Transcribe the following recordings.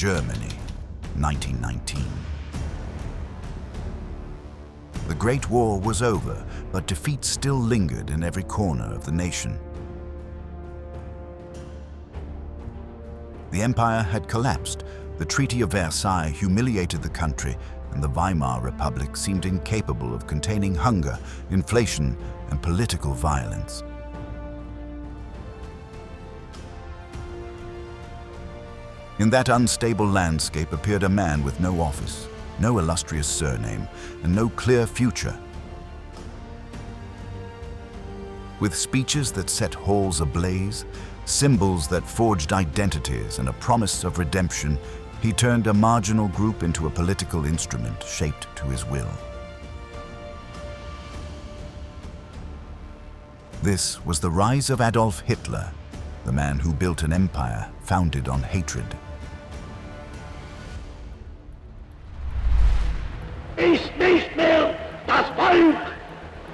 Germany, 1919. The Great War was over, but defeat still lingered in every corner of the nation. The empire had collapsed, the Treaty of Versailles humiliated the country, and the Weimar Republic seemed incapable of containing hunger, inflation, and political violence. In that unstable landscape appeared a man with no office, no illustrious surname, and no clear future. With speeches that set halls ablaze, symbols that forged identities, and a promise of redemption, he turned a marginal group into a political instrument shaped to his will. This was the rise of Adolf Hitler, the man who built an empire founded on hatred. Ist nicht mehr das Volk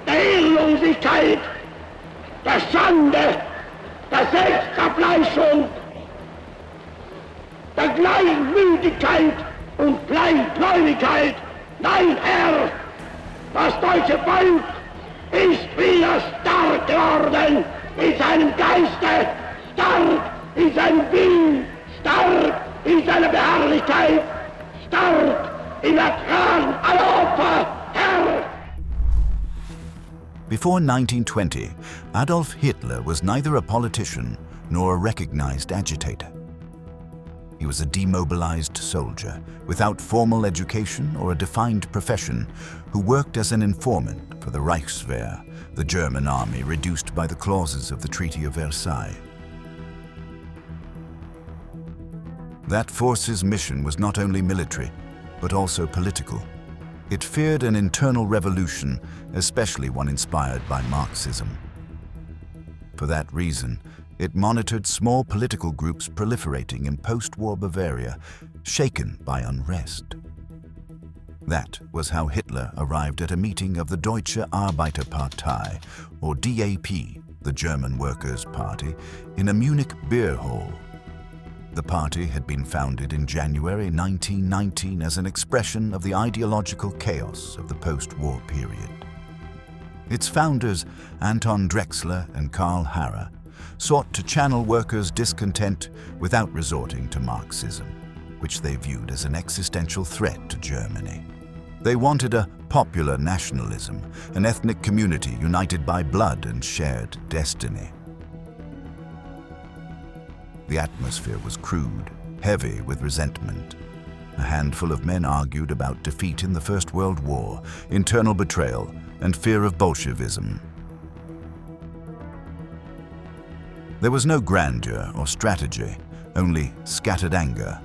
der Ehrlosigkeit, der Schande, der Selbstableichung, der Kleinmütigkeit und Kleingläubigkeit. Nein, Herr, das deutsche Volk ist wieder stark geworden in seinem Geiste, stark in seinem Willen, stark in seiner Beharrlichkeit, stark im Ertragen aller Opfer, Herr! Before 1920, Adolf Hitler was neither a politician nor a recognized agitator. He was a demobilized soldier without formal education or a defined profession who worked as an informant for the Reichswehr, the German army reduced by the clauses of the Treaty of Versailles. That force's mission was not only military, but also political. It feared an internal revolution, especially one inspired by Marxism. For that reason, it monitored small political groups proliferating in post-war Bavaria, shaken by unrest. That was how Hitler arrived at a meeting of the Deutsche Arbeiterpartei, or DAP, the German Workers' Party, in a Munich beer hall. The party had been founded in January 1919 as an expression of the ideological chaos of the post-war period. Its founders, Anton Drexler and Karl Harrer, sought to channel workers' discontent without resorting to Marxism, which they viewed as an existential threat to Germany. They wanted a popular nationalism, an ethnic community united by blood and shared destiny. The atmosphere was crude, heavy with resentment. A handful of men argued about defeat in the First World War, internal betrayal, and fear of Bolshevism. There was no grandeur or strategy, only scattered anger.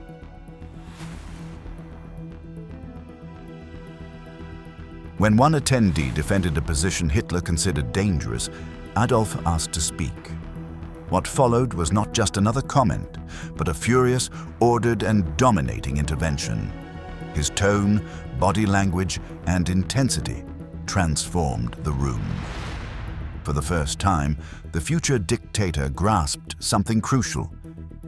When one attendee defended a position Hitler considered dangerous, Adolf asked to speak. What followed was not just another comment, but a furious, ordered, and dominating intervention. His tone, body language, and intensity transformed the room. For the first time, the future dictator grasped something crucial.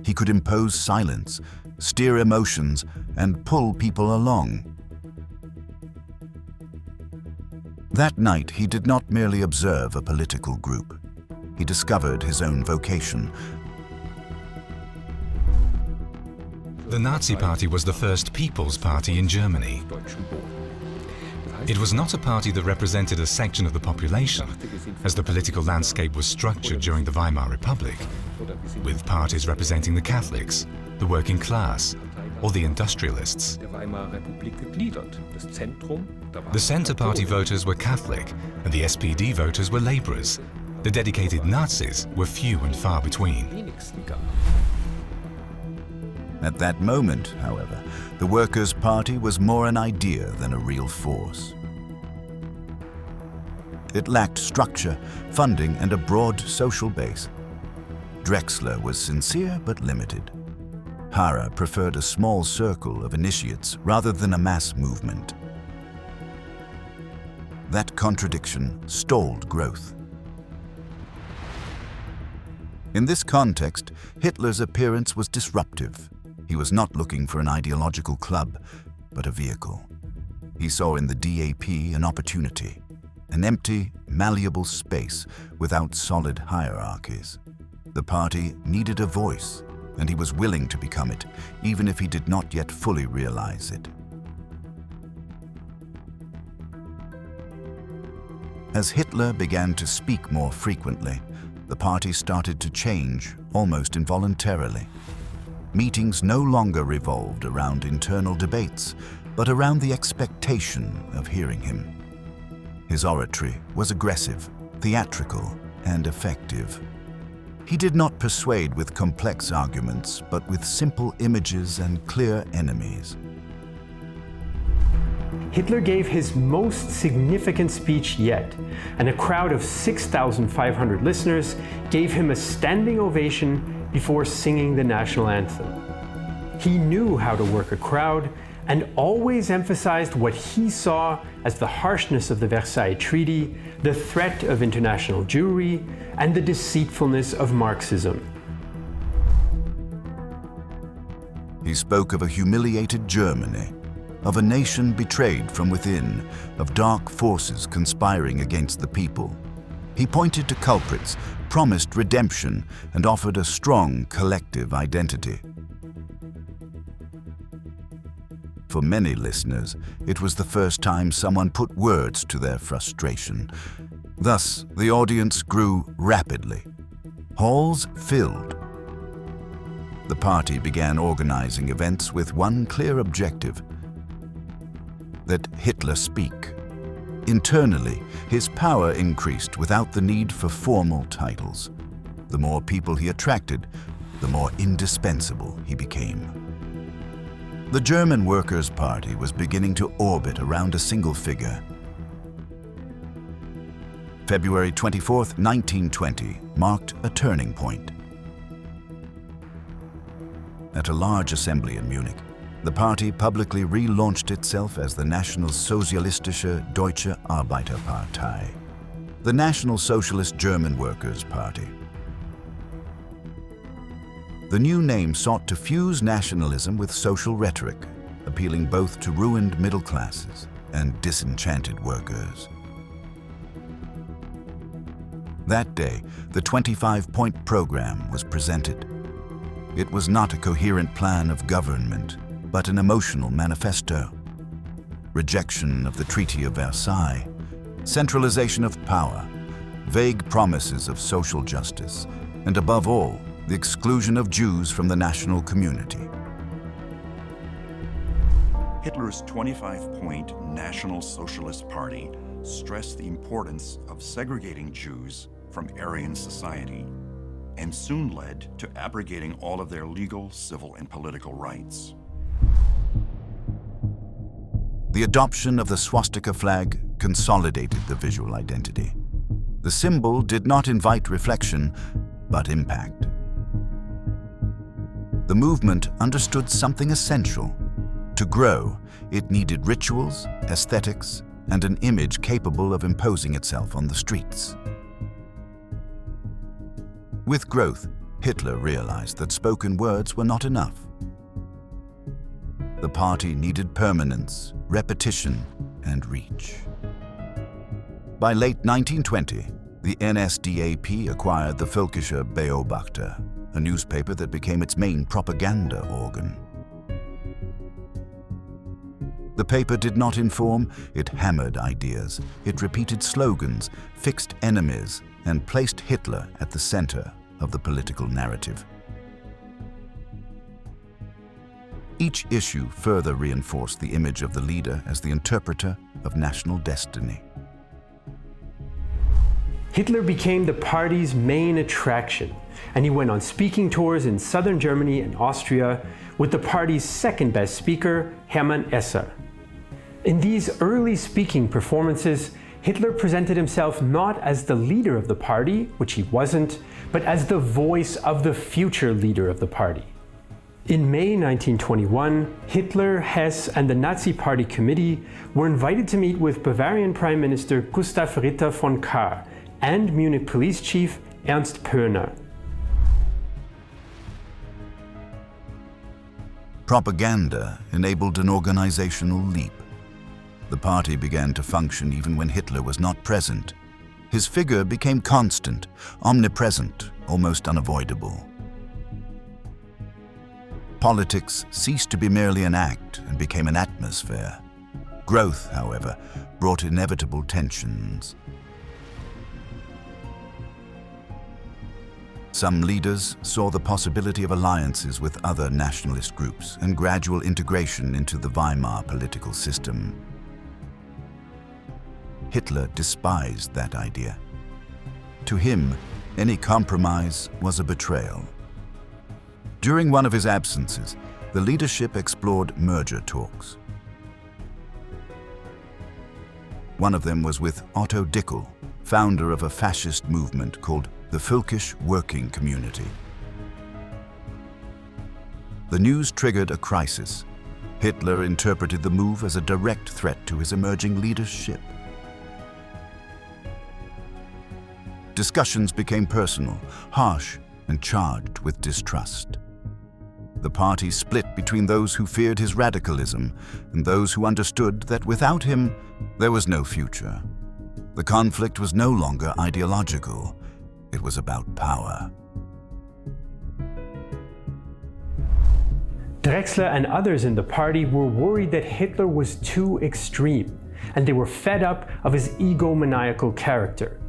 He could impose silence, steer emotions, and pull people along. That night, he did not merely observe a political group. He discovered his own vocation. The Nazi Party was the first People's Party in Germany. It was not a party that represented a section of the population, as the political landscape was structured during the Weimar Republic, with parties representing the Catholics, the working class, or the industrialists. The Centre Party voters were Catholic, and the SPD voters were labourers. The dedicated Nazis were few and far between. At that moment, however, the Workers' Party was more an idea than a real force. It lacked structure, funding, and a broad social base. Drexler was sincere but limited. Harrer preferred a small circle of initiates rather than a mass movement. That contradiction stalled growth. In this context, Hitler's appearance was disruptive. He was not looking for an ideological club, but a vehicle. He saw in the DAP an opportunity, an empty, malleable space without solid hierarchies. The party needed a voice, and he was willing to become it, even if he did not yet fully realize it. As Hitler began to speak more frequently, the party started to change almost involuntarily. Meetings no longer revolved around internal debates, but around the expectation of hearing him. His oratory was aggressive, theatrical, and effective. He did not persuade with complex arguments, but with simple images and clear enemies. Hitler gave his most significant speech yet, and a crowd of 6,500 listeners gave him a standing ovation before singing the national anthem. He knew how to work a crowd and always emphasized what he saw as the harshness of the Versailles Treaty, the threat of international Jewry, and the deceitfulness of Marxism. He spoke of a humiliated Germany, of a nation betrayed from within, of dark forces conspiring against the people. He pointed to culprits, promised redemption, and offered a strong collective identity. For many listeners, it was the first time someone put words to their frustration. Thus, the audience grew rapidly. Halls filled. The party began organizing events with one clear objective: that Hitler speak. Internally, his power increased without the need for formal titles. The more people he attracted, the more indispensable he became. The German Workers' Party was beginning to orbit around a single figure. February 24, 1920, marked a turning point. At a large assembly in Munich, the party publicly relaunched itself as the National Sozialistische Deutsche Arbeiterpartei, the National Socialist German Workers' Party. The new name sought to fuse nationalism with social rhetoric, appealing both to ruined middle classes and disenchanted workers. That day, the 25-point program was presented. It was not a coherent plan of government, but an emotional manifesto. Rejection of the Treaty of Versailles, centralization of power, vague promises of social justice, and above all, the exclusion of Jews from the national community. Hitler's 25-point National Socialist Party stressed the importance of segregating Jews from Aryan society, and soon led to abrogating all of their legal, civil, and political rights. The adoption of the swastika flag consolidated the visual identity. The symbol did not invite reflection, but impact. The movement understood something essential. To grow, it needed rituals, aesthetics, and an image capable of imposing itself on the streets. With growth, Hitler realized that spoken words were not enough. The party needed permanence, repetition, and reach. By late 1920, the NSDAP acquired the Völkischer Beobachter, a newspaper that became its main propaganda organ. The paper did not inform, it hammered ideas. It repeated slogans, fixed enemies, and placed Hitler at the center of the political narrative. Each issue further reinforced the image of the leader as the interpreter of national destiny. Hitler became the party's main attraction, and he went on speaking tours in southern Germany and Austria with the party's second-best speaker, Hermann Esser. In these early speaking performances, Hitler presented himself not as the leader of the party, which he wasn't, but as the voice of the future leader of the party. In May 1921, Hitler, Hess, and the Nazi Party Committee were invited to meet with Bavarian Prime Minister Gustav Ritter von Kahr and Munich Police Chief Ernst Pöhner. Propaganda enabled an organizational leap. The party began to function even when Hitler was not present. His figure became constant, omnipresent, almost unavoidable. Politics ceased to be merely an act and became an atmosphere. Growth, however, brought inevitable tensions. Some leaders saw the possibility of alliances with other nationalist groups and gradual integration into the Weimar political system. Hitler despised that idea. To him, any compromise was a betrayal. During one of his absences, the leadership explored merger talks. One of them was with Otto Dickel, founder of a fascist movement called the Völkisch Working Community. The news triggered a crisis. Hitler interpreted the move as a direct threat to his emerging leadership. Discussions became personal, harsh, and charged with distrust. The party split between those who feared his radicalism and those who understood that without him, there was no future. The conflict was no longer ideological. It was about power. Drexler and others in the party were worried that Hitler was too extreme, and they were fed up of his egomaniacal character.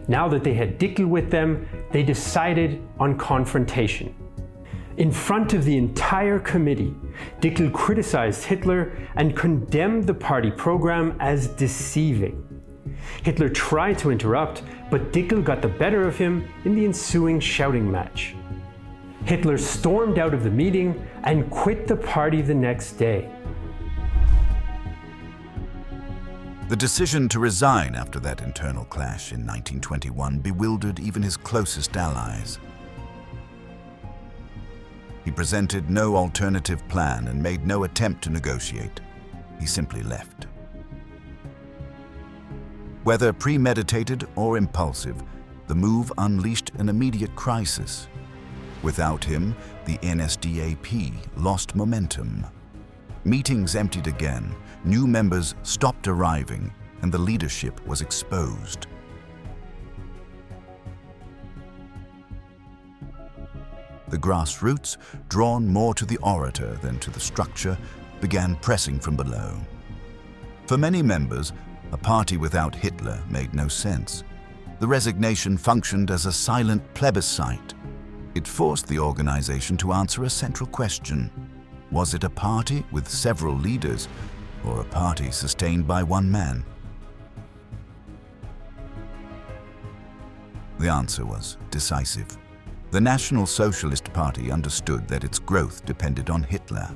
Now that they had Dickel with them, they decided on confrontation. In front of the entire committee, Dickel criticized Hitler and condemned the party program as deceiving. Hitler tried to interrupt, but Dickel got the better of him in the ensuing shouting match. Hitler stormed out of the meeting and quit the party the next day. The decision to resign after that internal clash in 1921 bewildered even his closest allies. He presented no alternative plan and made no attempt to negotiate. He simply left. Whether premeditated or impulsive, the move unleashed an immediate crisis. Without him, the NSDAP lost momentum. Meetings emptied again, new members stopped arriving, and the leadership was exposed. The grassroots, drawn more to the orator than to the structure, began pressing from below. For many members, a party without Hitler made no sense. The resignation functioned as a silent plebiscite. It forced the organization to answer a central question. Was it a party with several leaders, or a party sustained by one man? The answer was decisive. The National Socialist Party understood that its growth depended on Hitler.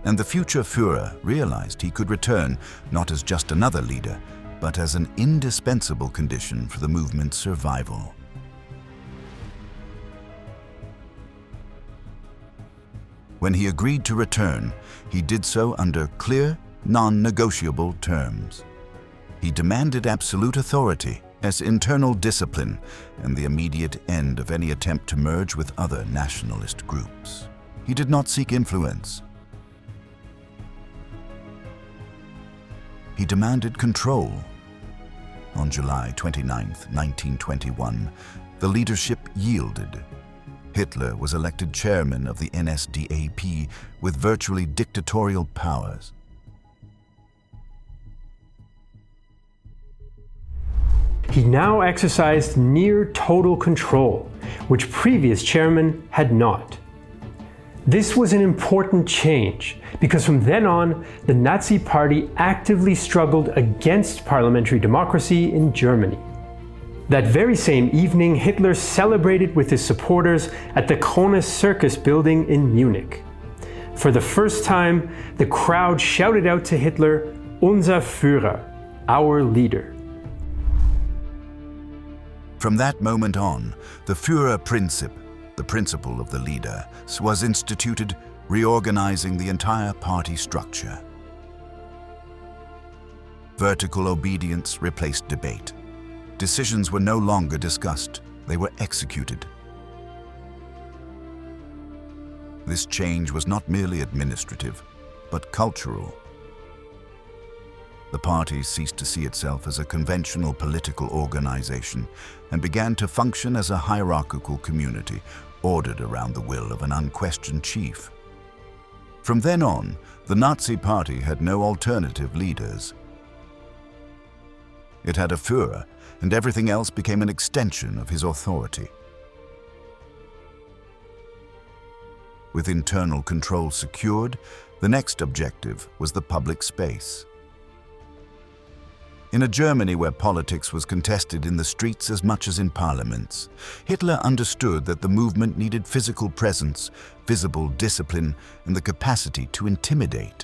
And the future Führer realized he could return not as just another leader, but as an indispensable condition for the movement's survival. When he agreed to return, he did so under clear, non-negotiable terms. He demanded absolute authority as internal discipline and the immediate end of any attempt to merge with other nationalist groups. He did not seek influence. He demanded control. On July 29, 1921, the leadership yielded. Hitler was elected chairman of the NSDAP with virtually dictatorial powers. He now exercised near total control, which previous chairmen had not. This was an important change because from then on, the Nazi Party actively struggled against parliamentary democracy in Germany. That very same evening, Hitler celebrated with his supporters at the Krone Circus building in Munich. For the first time, the crowd shouted out to Hitler, "Unser Führer," our leader. From that moment on, the Führerprinzip, the principle of the leader, was instituted, reorganizing the entire party structure. Vertical obedience replaced debate. Decisions were no longer discussed, they were executed. This change was not merely administrative, but cultural. The party ceased to see itself as a conventional political organization and began to function as a hierarchical community, ordered around the will of an unquestioned chief. From then on, the Nazi Party had no alternative leaders. It had a Führer, and everything else became an extension of his authority. With internal control secured, the next objective was the public space. In a Germany where politics was contested in the streets as much as in parliaments, Hitler understood that the movement needed physical presence, visible discipline, and the capacity to intimidate.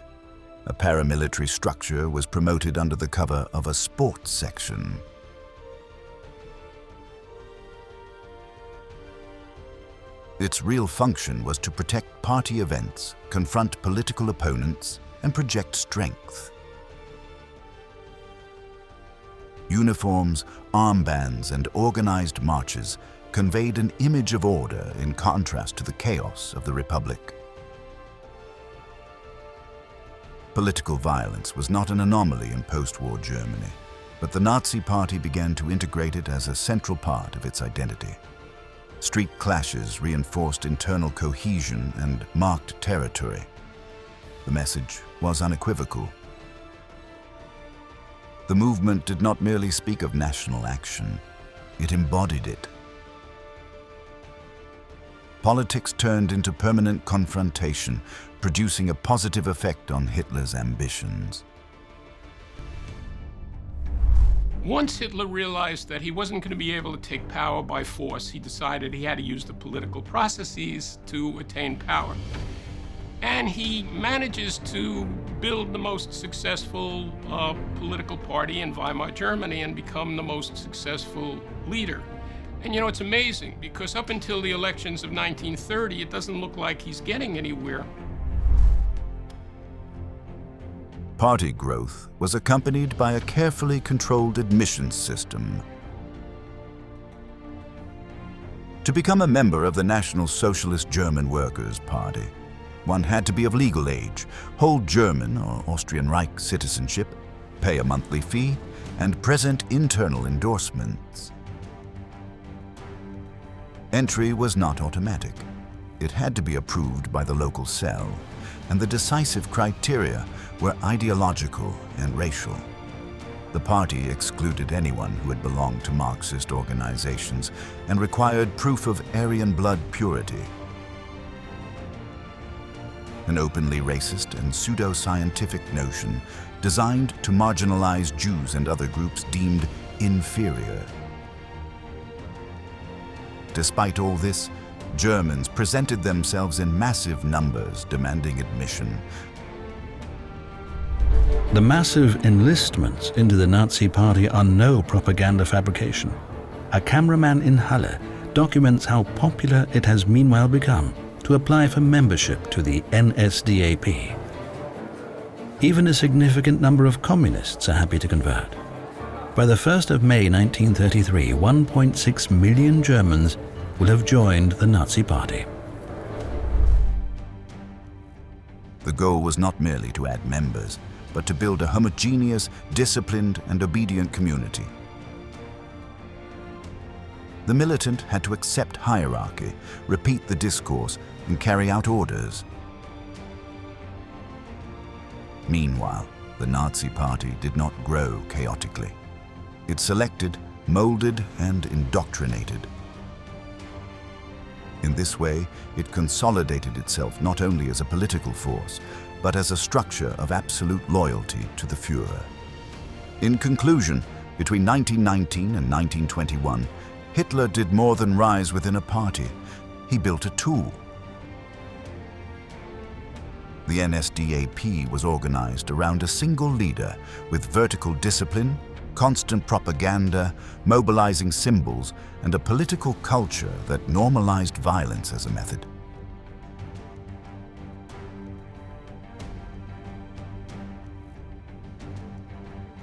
A paramilitary structure was promoted under the cover of a sports section. Its real function was to protect party events, confront political opponents, and project strength. Uniforms, armbands, and organized marches conveyed an image of order in contrast to the chaos of the Republic. Political violence was not an anomaly in post-war Germany, but the Nazi Party began to integrate it as a central part of its identity. Street clashes reinforced internal cohesion and marked territory. The message was unequivocal. The movement did not merely speak of national action, it embodied it. Politics turned into permanent confrontation, producing a positive effect on Hitler's ambitions. Once Hitler realized that he wasn't going to be able to take power by force, he decided he had to use the political processes to attain power. And he manages to build the most successful political party in Weimar Germany and become the most successful leader. And you know, it's amazing because up until the elections of 1930, it doesn't look like he's getting anywhere. Party growth was accompanied by a carefully controlled admissions system. To become a member of the National Socialist German Workers' Party, one had to be of legal age, hold German or Austrian Reich citizenship, pay a monthly fee, and present internal endorsements. Entry was not automatic. It had to be approved by the local cell, and the decisive criteria were ideological and racial. The party excluded anyone who had belonged to Marxist organizations and required proof of Aryan blood purity. An openly racist and pseudo-scientific notion designed to marginalize Jews and other groups deemed inferior. Despite all this, Germans presented themselves in massive numbers demanding admission. The massive enlistments into the Nazi Party are no propaganda fabrication. A cameraman in Halle documents how popular it has meanwhile become to apply for membership to the NSDAP. Even a significant number of communists are happy to convert. By the 1st of May 1933, 1.6 million Germans will have joined the Nazi Party. The goal was not merely to add members, but to build a homogeneous, disciplined, and obedient community. The militant had to accept hierarchy, repeat the discourse, and carry out orders. Meanwhile, the Nazi Party did not grow chaotically. It selected, molded, and indoctrinated. In this way, it consolidated itself not only as a political force, but as a structure of absolute loyalty to the Führer. In conclusion, between 1919 and 1921, Hitler did more than rise within a party. He built a tool. The NSDAP was organized around a single leader with vertical discipline, constant propaganda, mobilizing symbols, and a political culture that normalized violence as a method.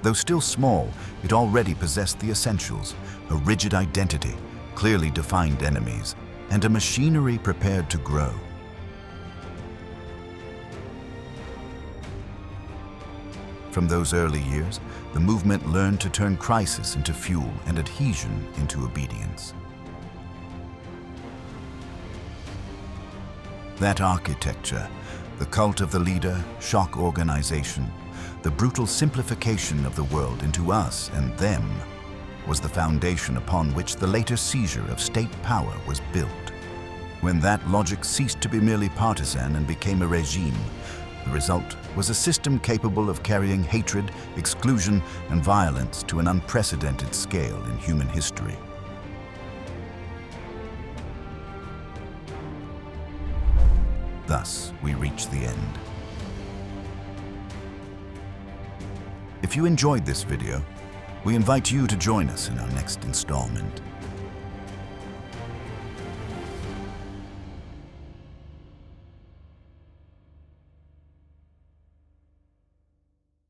Though still small, it already possessed the essentials: a rigid identity, clearly defined enemies, and a machinery prepared to grow. From those early years, the movement learned to turn crisis into fuel and adhesion into obedience. That architecture, the cult of the leader, shock organization, the brutal simplification of the world into us and them, was the foundation upon which the later seizure of state power was built. When that logic ceased to be merely partisan and became a regime, the result was a system capable of carrying hatred, exclusion, and violence to an unprecedented scale in human history. Thus, we reach the end. If you enjoyed this video, we invite you to join us in our next installment.